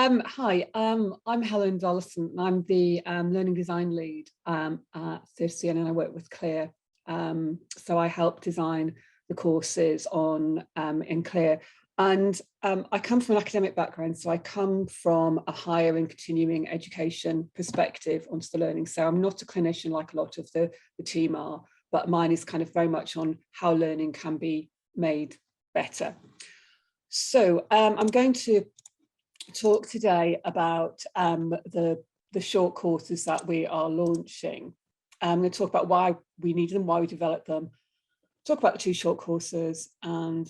Hi, I'm Helen Darlaston, and I'm the Learning Design Lead at CFCN, and I work with Clear. So I help design the courses on in Clear. And I come from an academic background, so I come from a higher and continuing education perspective onto the learning. So I'm not a clinician like a lot of the team are, but mine is kind of very much on how learning can be made better. So I'm going to talk today about the short courses that we are launching. I'm going to talk about why we need them, why we developed them, talk about the two short courses, and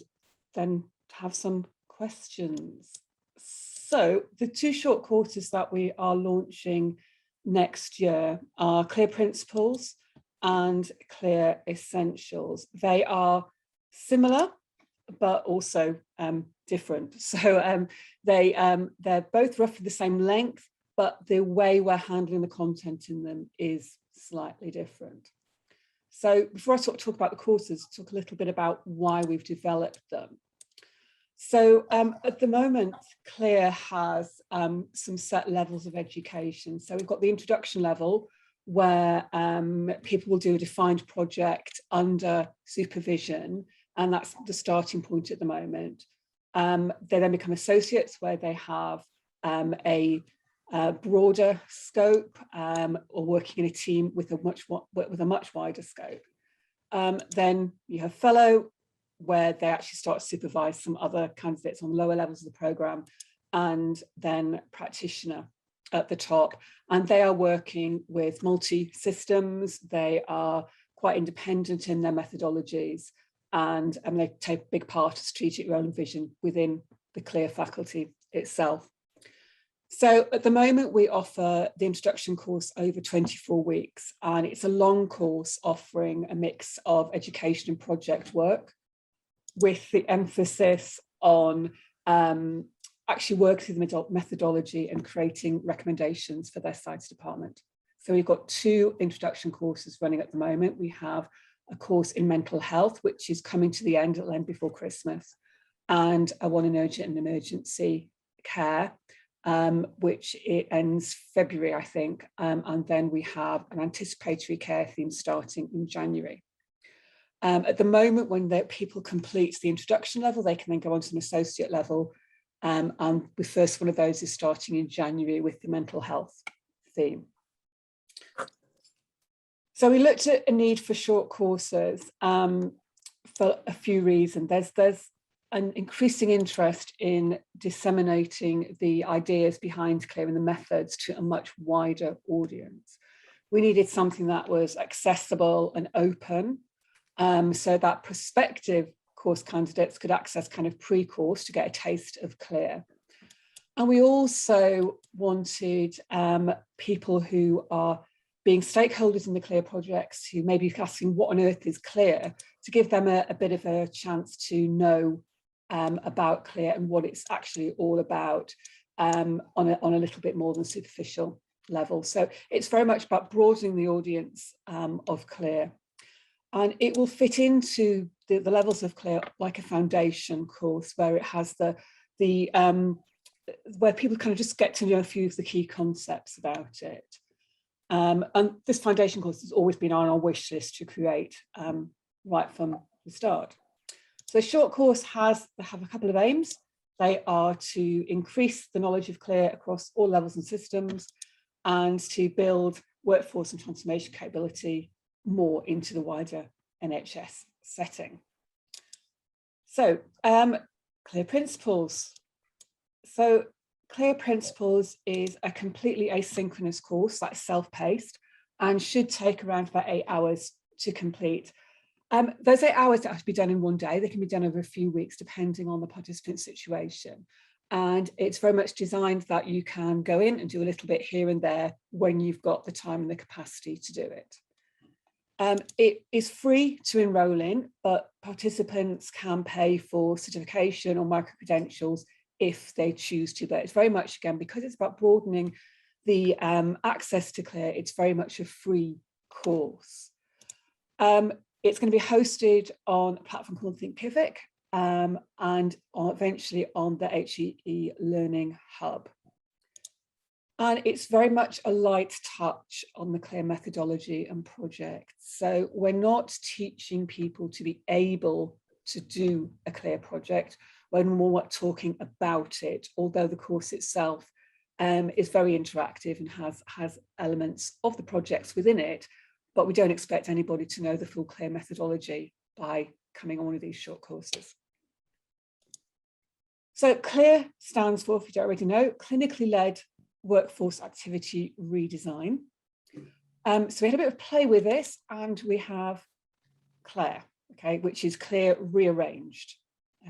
then have some questions. So the two short courses that we are launching next year are Clear Principles and Clear Essentials. They are similar, but also different. So they're both roughly the same length, but the way we're handling the content in them is slightly different. So before I talk about the courses, talk a little bit about why we've developed them. So at the moment, Clear has some set levels of education. So we've got the introduction level, where people will do a defined project under supervision, and that's the starting point at the moment. They then become associates, where they have a broader scope, or working in a team with a much wider scope. Then you have fellow, where they actually start to supervise some other candidates on lower levels of the programme, and then practitioner at the top. And they are working with multi-systems. They are quite independent in their methodologies, and they take a big part of strategic role and vision within the Clear faculty itself. So at the moment, we offer the introduction course over 24 weeks, and it's a long course offering a mix of education and project work, with the emphasis on actually working through the methodology and creating recommendations for their science department. So we've got two introduction courses running at the moment. We have a course in mental health, which is coming to the end, it'll end before Christmas, and one in urgent and emergency care, which it ends February, I think, and then we have an anticipatory care theme starting in January. At the moment, when people complete the introduction level, they can then go on to an associate level, and the first one of those is starting in January with the mental health theme. So we looked at a need for short courses for a few reasons. There's an increasing interest in disseminating the ideas behind Clear and the methods to a much wider audience. We needed something that was accessible and open, so that prospective course candidates could access kind of pre-course to get a taste of Clear. And we also wanted people who are being stakeholders in the Clear projects, who may be asking what on earth is Clear, to give them a bit of a chance to know about Clear and what it's actually all about on a little bit more than superficial level. So it's very much about broadening the audience of Clear. And it will fit into the levels of Clear like a foundation course, where it has where people kind of just get to know a few of the key concepts about it. And this foundation course has always been on our wish list to create right from the start. So the short course have a couple of aims. They are to increase the knowledge of Clear across all levels and systems, and to build workforce and transformation capability more into the wider NHS setting. So Clear Principles. So Clear Principles is a completely asynchronous course that's self-paced and should take around about 8 hours to complete. Those 8 hours don't have to be done in one day. They can be done over a few weeks, depending on the participant situation. And it's very much designed that you can go in and do a little bit here and there when you've got the time and the capacity to do it. It is free to enrol in, but participants can pay for certification or micro-credentials if they choose to. But it's very much, again, because it's about broadening the access to Clear, it's very much a free course. It's going to be hosted on a platform called Thinkific, and eventually on the HEE Learning Hub. And it's very much a light touch on the CLARE methodology and project. So we're not teaching people to be able to do a CLARE project. We're more talking about it, although the course itself is very interactive and has elements of the projects within it, but we don't expect anybody to know the full CLARE methodology by coming on one of these short courses. So CLARE stands for, if you don't already know, Clinically Led Workforce Activity Redesign. So we had a bit of play with this, and we have CLARE, okay, which is CLARE rearranged,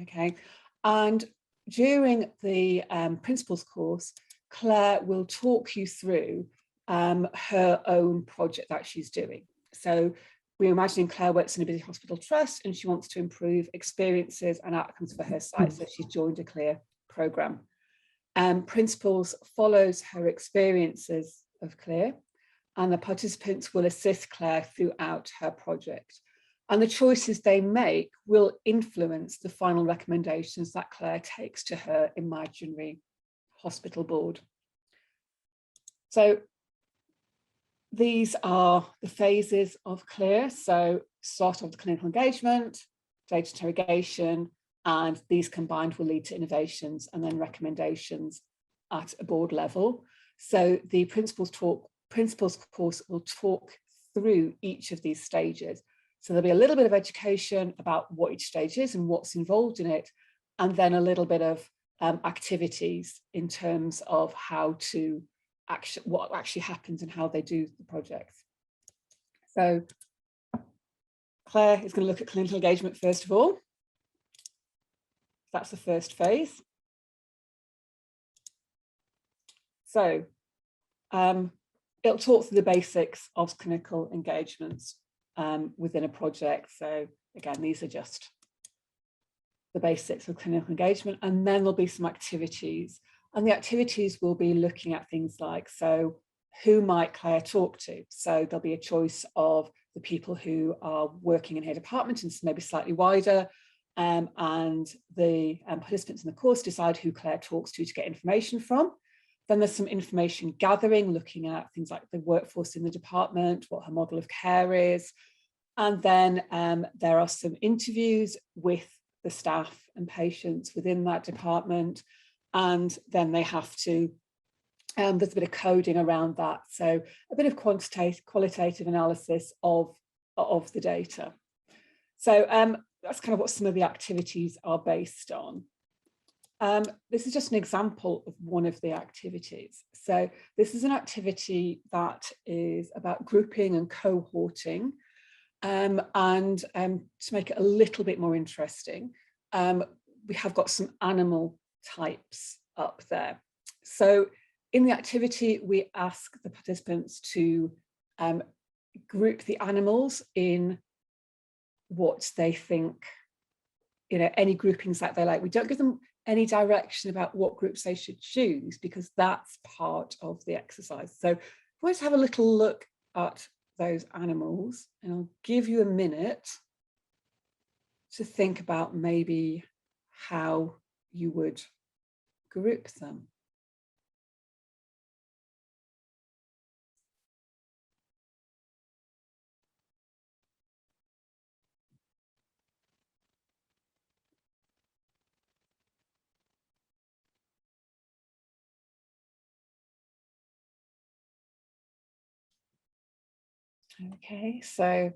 okay. And during the principles course, Claire will talk you through her own project that she's doing. So we're imagining Claire works in a busy hospital trust and she wants to improve experiences and outcomes for her site. So she's joined a CLARE programme. Principles follows her experiences of CLARE, and the participants will assist Claire throughout her project. And the choices they make will influence the final recommendations that Claire takes to her imaginary hospital board. So these are the phases of CLARE. So start of the clinical engagement, data interrogation, and these combined will lead to innovations and then recommendations at a board level. So the principles course will talk through each of these stages. So there'll be a little bit of education about what each stage is and what's involved in it, and then a little bit of activities in terms of how to what actually happens and how they do the projects. So Claire is going to look at clinical engagement first of all. That's the first phase. So it'll talk through the basics of clinical engagements within a project. So again, these are just the basics of clinical engagement, and then there'll be some activities. And the activities will be looking at things like, so who might Claire talk to? So there'll be a choice of the people who are working in her department, and maybe slightly wider, and the participants in the course decide who Claire talks to get information from. Then there's some information gathering, looking at things like the workforce in the department, what her model of care is. And then there are some interviews with the staff and patients within that department. And then they have to, there's a bit of coding around that. So a bit of qualitative analysis of the data. So that's kind of what some of the activities are based on. This is just an example of one of the activities. So this is an activity that is about grouping and cohorting. And to make it a little bit more interesting, we have got some animal types up there. So in the activity, we ask the participants to group the animals in what they think, any groupings that they like. We don't give them any direction about what groups they should choose, because that's part of the exercise. So let's have a little look at those animals, and I'll give you a minute to think about maybe how you would group them. Okay, so,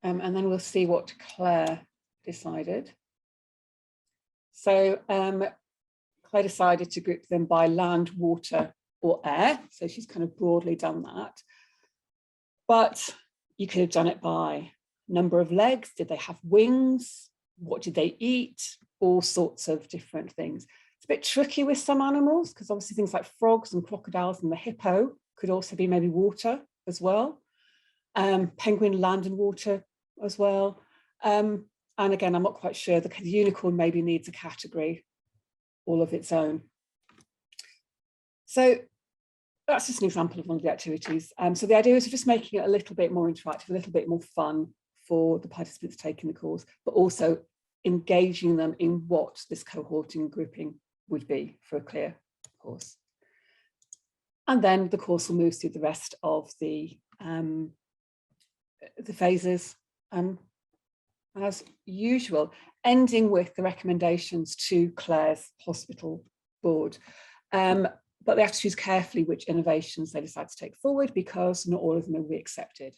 and then we'll see what Claire decided. So Claire decided to group them by land, water, or air. So she's kind of broadly done that. But you could have done it by number of legs. Did they have wings? What did they eat? All sorts of different things. It's a bit tricky with some animals, because obviously things like frogs and crocodiles and the hippo could also be maybe water as well. Penguin, land and water as well. And again, I'm not quite sure, the unicorn maybe needs a category all of its own. So that's just an example of one of the activities. So the idea is just making it a little bit more interactive, a little bit more fun for the participants taking the course, but also engaging them in what this cohorting and grouping would be for a CLARE course. And then the course will move through the rest of the phases as usual, ending with the recommendations to Clare's hospital board. But they have to choose carefully which innovations they decide to take forward, because not all of them will be accepted.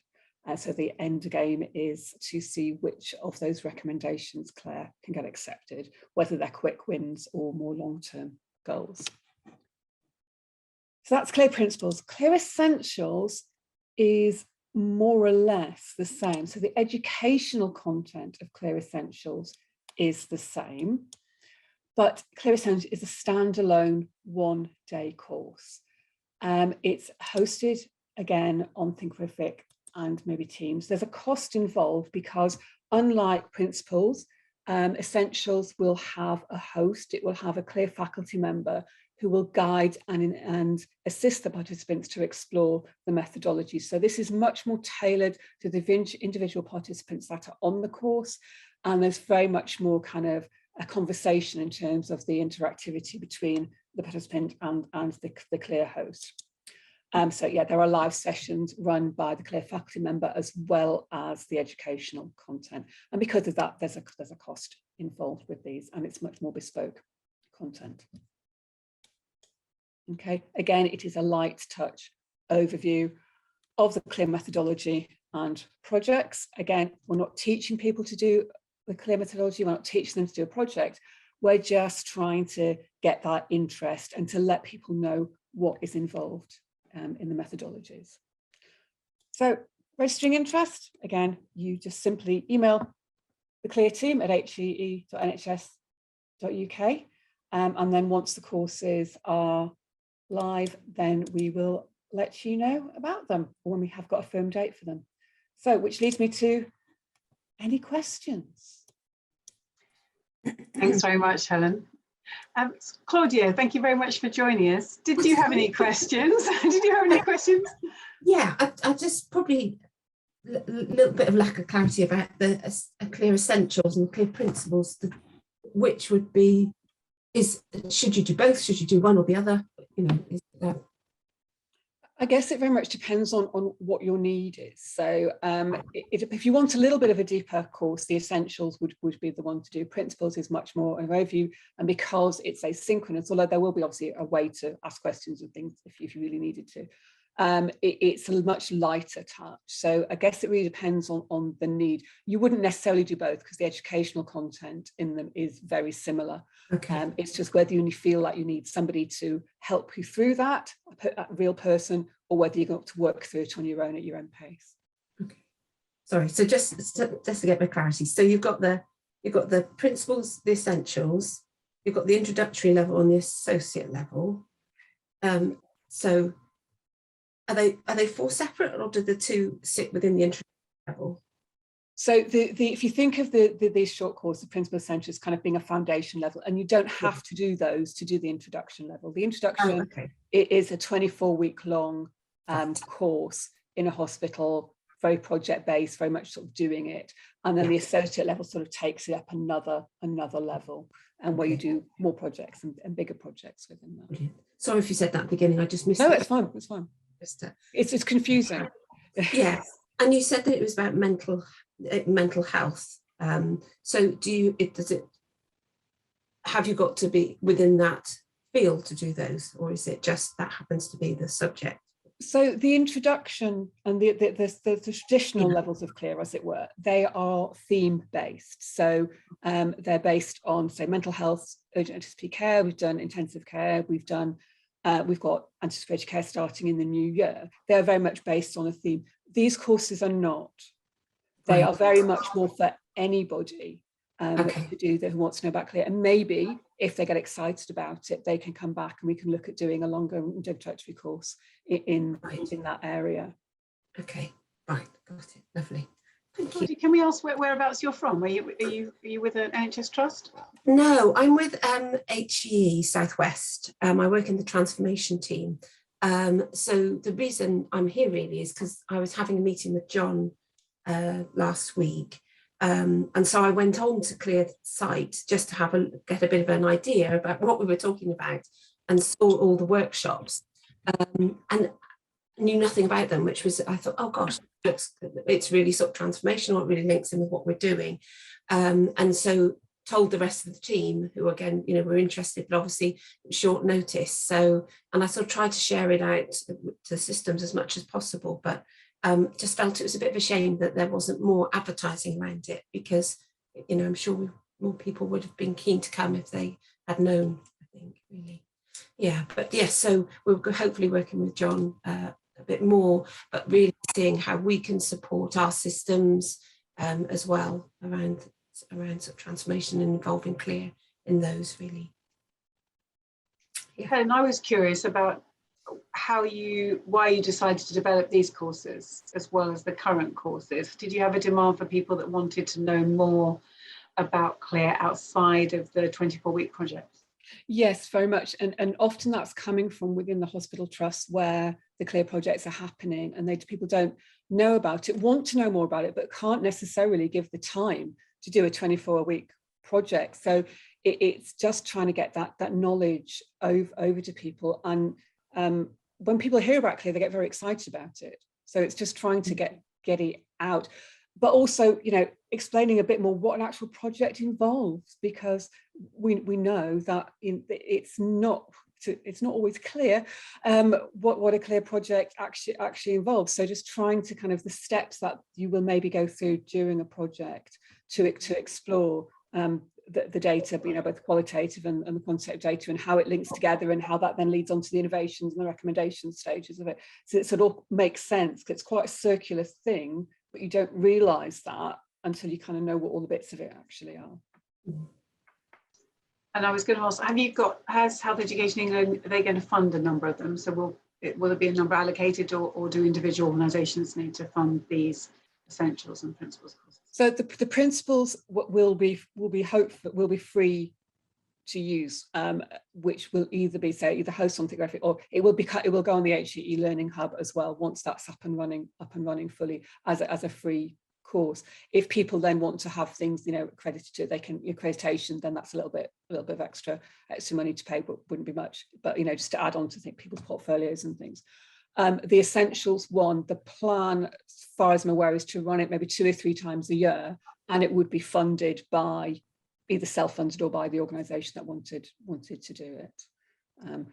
So the end game is to see which of those recommendations Clare can get accepted, whether they're quick wins or more long-term goals. So that's Clear Principles. Clear Essentials is more or less the same. So the educational content of Clear Essentials is the same, but Clear Essentials is a standalone one-day course. It's hosted again on Thinkific and maybe Teams. There's a cost involved because, unlike Principles, Essentials will have a host. It will have a Clear faculty member who will guide and assist the participants to explore the methodology. So this is much more tailored to the individual participants that are on the course, and there's very much more kind of a conversation in terms of the interactivity between the participant and the Clear host. So yeah, there are live sessions run by the Clear faculty member as well as the educational content. And because of that, there's a cost involved with these, and it's much more bespoke content. Okay, again, it is a light touch overview of the Clear methodology and projects. Again, we're not teaching people to do the Clear methodology, we're not teaching them to do a project. We're just trying to get that interest and to let people know what is involved in the methodologies. So registering interest, again, you just simply email the Clear team at hee.nhs.uk, and then once the courses are live, then we will let you know about them, or when we have got a firm date for them. So, which leads me to any questions? Thanks very much, Helen. Claudia, thank you very much for joining us. Did you have any questions? Did you have any questions? Yeah, I just probably a little bit of lack of clarity about the Clear Essentials and Clear Principles. Which would be, should you do both? Should you do one or the other? You know, I guess it very much depends on what your need is. So if you want a little bit of a deeper course, the Essentials would be the one to do. Principles is much more an overview, and because it's asynchronous, although there will be obviously a way to ask questions and things if you really needed to, it's a much lighter touch. So I guess it really depends on the need. You wouldn't necessarily do both because the educational content in them is very similar. okay. It's just whether you feel like you need somebody to help you through that, a real person, or whether you're going to work through it on your own at your own pace. Okay. Sorry. So just to get my clarity. So you've got the Principles, the Essentials. You've got the introductory level and the associate level. So are they four separate, or do the two sit within the introductory level? So if you think of these short courses, the Principal Essentials kind of being a foundation level, and you don't have to do those to do the introduction level. The introduction it is a 24-week long course in a hospital, very project based, very much sort of doing it, and then the associate level sort of takes it up another level, and where you do more projects and bigger projects within that. Brilliant. Sorry if you said that at the beginning, I just missed it. No, it's fine. It's fine. It's confusing. Yes, and you said that it was about mental health. So have you got to be within that field to do those, or is it just that happens to be the subject? So the introduction and the traditional levels of Clear, as it were, they are theme based. So they're based on, say, mental health, urgent anticipated care. We've done intensive care. We've got anticipated care starting in the new year. They're very much based on a theme. These courses are not. They are very much more for anybody to do that, who wants to know about Clear. And maybe if they get excited about it, they can come back and we can look at doing a longer introductory course in that area. Okay, right, got it, lovely. Thank you. Can we ask whereabouts you're from? Are you with an NHS trust? No, I'm with HE Southwest. I work in the transformation team. So the reason I'm here really is because I was having a meeting with John last week, and so I went on to Clear site just to get a bit of an idea about what we were talking about, and saw all the workshops. and knew nothing about them, which was, I thought, oh gosh, it's really sort of transformational, it really links in with what we're doing. And so told the rest of the team, who again, you know, were interested, but obviously short notice. So, and I sort of tried to share it out to the systems as much as possible, but just felt it was a bit of a shame that there wasn't more advertising around it, because, you know, I'm sure more people would have been keen to come if they had known, I think, really. Yeah, but yes, so we're hopefully working with John a bit more, but really seeing how we can support our systems as well around sort of transformation and involving CLEAR in those, really. Yeah. Helen, I was curious about why you decided to develop these courses as well as the current courses. Did you have a demand for people that wanted to know more about CLEAR outside of the 24-week project? Yes, very much. And often that's coming from within the hospital trust where the CLEAR projects are happening, and people don't know about it, want to know more about it, but can't necessarily give the time to do a 24-week project. So it's just trying to get that knowledge over to people. And when people hear about CLEAR, they get very excited about it. So it's just trying to get it out. But also, you know, explaining a bit more what an actual project involves, because we know that it's not always clear what a CLEAR project actually involves. So just trying to kind of the steps that you will maybe go through during a project to explore the data, you know, both qualitative and the quantitative data, and how it links together, and how that then leads on to the innovations and the recommendation stages of it. So it sort of makes sense, because it's quite a circular thing, but you don't realise that until you kind of know what all the bits of it actually are. And I was going to ask, has Health Education England, are they going to fund a number of them? So will there be a number allocated, or do individual organisations need to fund these essentials and principles courses? So the principles will be free to use, which will either be, say, either host something graphic, or it will go on the HEE Learning Hub as well once that's up and running fully as a free course. If people then want to have things, you know, accredited to it, they can accreditation, then that's a little bit of extra money to pay, but wouldn't be much. But, you know, just to add on to people's portfolios and things. The essentials one, the plan, as far as I'm aware, is to run it maybe 2 or 3 times a year, and it would be funded by either self-funded or by the organisation that wanted to do it.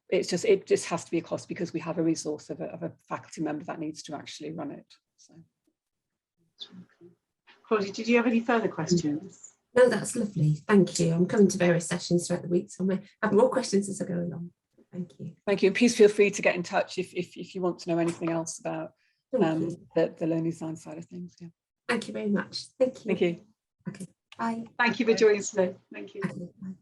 It just has to be a cost, because we have a resource of a faculty member that needs to actually run it. So. Claudia, did you have any further questions? No, that's lovely. Thank you. I'm coming to various sessions throughout the week, so I may have more questions as I go along. Thank you. Thank you. And please feel free to get in touch if you want to know anything else about the learning design side of things. Yeah. Thank you very much. Thank you. Thank you. Okay. Bye. Thank you for joining us today. Thank you. Okay, bye.